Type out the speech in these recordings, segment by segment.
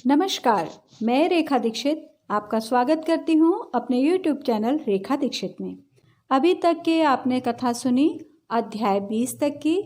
नमस्कार, मैं रेखा दीक्षित आपका स्वागत करती हूँ अपने YouTube चैनल रेखा दीक्षित में। अभी तक के आपने कथा सुनी अध्याय 20 तक की।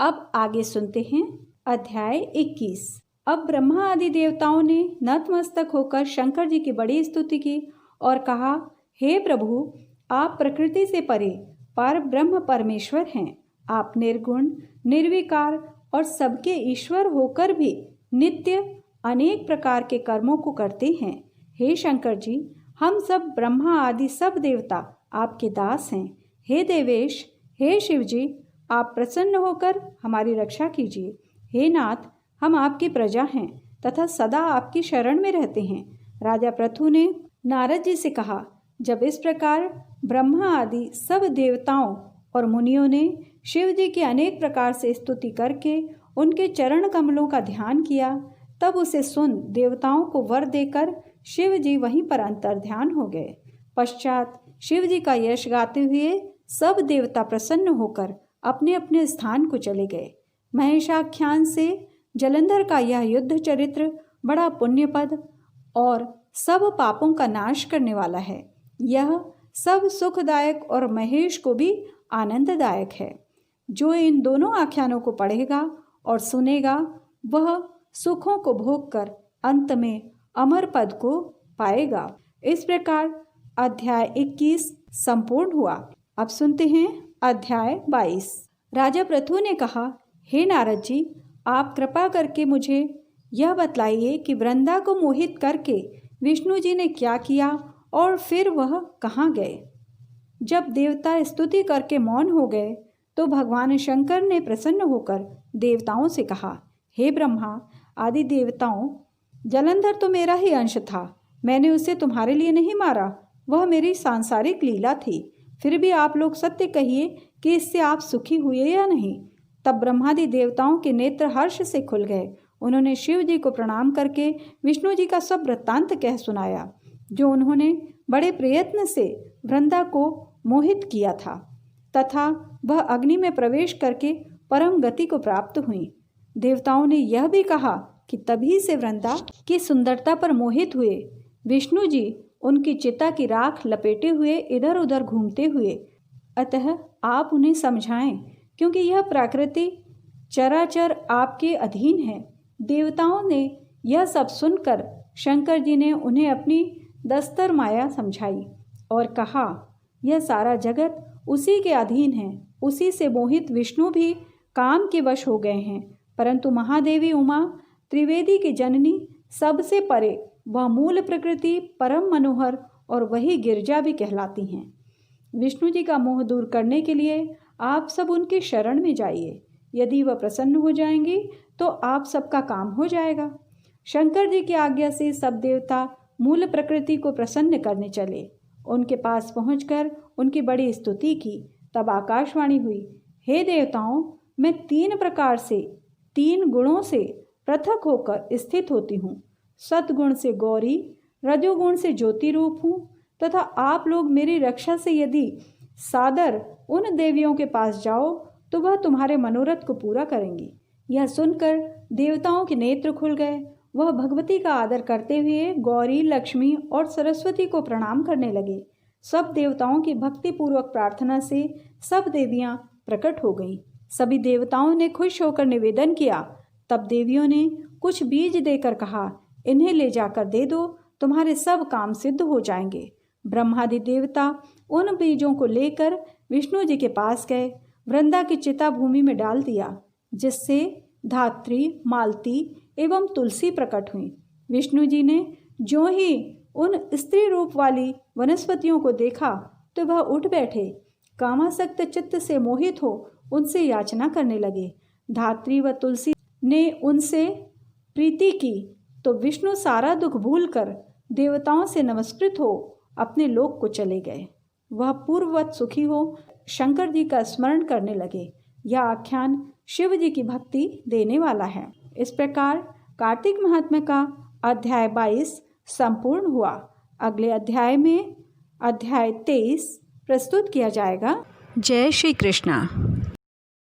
अब आगे सुनते हैं अध्याय 21। अब ब्रह्मा आदि देवताओं ने नतमस्तक होकर शंकर जी की बड़ी स्तुति की और कहा, हे प्रभु, आप प्रकृति से परे पर ब्रह्म परमेश्वर हैं। आप निर्गुण, निर्विकार और सबके ईश्वर होकर भी नित्य अनेक प्रकार के कर्मों को करते हैं। हे शंकर जी, हम सब ब्रह्मा आदि सब देवता आपके दास हैं। हे देवेश, हे शिव जी, आप प्रसन्न होकर हमारी रक्षा कीजिए। हे नाथ, हम आपकी प्रजा हैं तथा सदा आपकी शरण में रहते हैं। राजा पृथु ने नारद जी से कहा, जब इस प्रकार ब्रह्मा आदि सब देवताओं और मुनियों ने शिव जी की अनेक प्रकार से स्तुति करके उनके चरण कमलों का ध्यान किया, तब उसे सुन देवताओं को वर देकर शिव जी वहीं पर अंतर्ध्यान हो गए। पश्चात शिव जी का यश गाते हुए सब देवता प्रसन्न होकर अपने अपने स्थान को चले गए। महेशाख्यान से जलंधर का यह युद्ध चरित्र बड़ा पुण्यपद और सब पापों का नाश करने वाला है। यह सब सुखदायक और महेश को भी आनंददायक है। जो इन दोनों आख्यानों को पढ़ेगा और सुनेगा वह सुखों को भोगकर अंत में अमर पद को पाएगा। इस प्रकार अध्याय 21 संपूर्ण हुआ। अब सुनते हैं अध्याय 22। राजा पृथु ने कहा, हे नारद जी, आप कृपा करके मुझे यह बतलाइए कि वृंदा को मोहित करके विष्णु जी ने क्या किया और फिर वह कहाँ गए। जब देवता स्तुति करके मौन हो गए तो भगवान शंकर ने प्रसन्न होकर देवताओं से कहा, हे ब्रह्मा आदि देवताओं, जलंधर तो मेरा ही अंश था। मैंने उसे तुम्हारे लिए नहीं मारा, वह मेरी सांसारिक लीला थी। फिर भी आप लोग सत्य कहिए कि इससे आप सुखी हुए या नहीं। तब ब्रह्मादि देवताओं के नेत्र हर्ष से खुल गए। उन्होंने शिव जी को प्रणाम करके विष्णु जी का सब वृत्तांत कह सुनाया, जो उन्होंने बड़े प्रयत्न से वृंदा को मोहित किया था तथा वह अग्नि में प्रवेश करके परम गति को प्राप्त हुई। देवताओं ने यह भी कहा कि तभी से वृंदा की सुंदरता पर मोहित हुए विष्णु जी उनकी चिता की राख लपेटे हुए इधर उधर घूमते हुए। अतः आप उन्हें समझाएं, क्योंकि यह प्रकृति चराचर आपके अधीन है। देवताओं ने यह सब सुनकर शंकर जी ने उन्हें अपनी दस्तर माया समझाई और कहा, यह सारा जगत उसी के अधीन है। उसी से मोहित विष्णु भी काम के वश हो गए हैं। परंतु महादेवी उमा, त्रिवेदी की जननी, सबसे परे वह मूल प्रकृति परम मनोहर और वही गिरजा भी कहलाती हैं। विष्णु जी का मोह दूर करने के लिए आप सब उनकी शरण में जाइए। यदि वह प्रसन्न हो जाएंगी तो आप सबका काम हो जाएगा। शंकर जी की आज्ञा से सब देवता मूल प्रकृति को प्रसन्न करने चले। उनके पास पहुंचकर उनकी बड़ी स्तुति की। तब आकाशवाणी हुई, हे देवताओं, मैं 3 प्रकार से 3 गुणों से पृथक होकर स्थित होती हूँ। सतगुण से गौरी, रजोगुण से ज्योति रूप हूँ तथा आप लोग मेरी रक्षा से यदि सादर उन देवियों के पास जाओ तो वह तुम्हारे मनोरथ को पूरा करेंगी। यह सुनकर देवताओं के नेत्र खुल गए। वह भगवती का आदर करते हुए गौरी, लक्ष्मी और सरस्वती को प्रणाम करने लगे। सब देवताओं की भक्ति पूर्वक प्रार्थना से सब देवियां प्रकट हो गईं। सभी देवताओं ने खुश होकर निवेदन किया। तब देवियों ने कुछ बीज देकर कहा, इन्हें ले जाकर दे दो, तुम्हारे सब काम सिद्ध हो जाएंगे। ब्रह्मादि देवता उन बीजों को लेकर विष्णु जी के पास गए। वृंदा की चिता भूमि में डाल दिया, जिससे धात्री, मालती एवं तुलसी प्रकट हुई। विष्णु जी ने जो ही उन स्त्री रूप वाली वनस्पतियों को देखा तो वह उठ बैठे। कामासक्त चित्त से मोहित हो उनसे याचना करने लगे। धात्री व तुलसी ने उनसे प्रीति की तो विष्णु सारा दुख भूलकर देवताओं से नमस्कृत हो अपने लोक को चले गए। वह पूर्ववत सुखी हो शंकर जी का स्मरण करने लगे। यह आख्यान शिव जी की भक्ति देने वाला है। इस प्रकार कार्तिक महात्म्य का अध्याय 22 संपूर्ण हुआ। अगले अध्याय में अध्याय 23 प्रस्तुत किया जाएगा। जय श्री कृष्णा।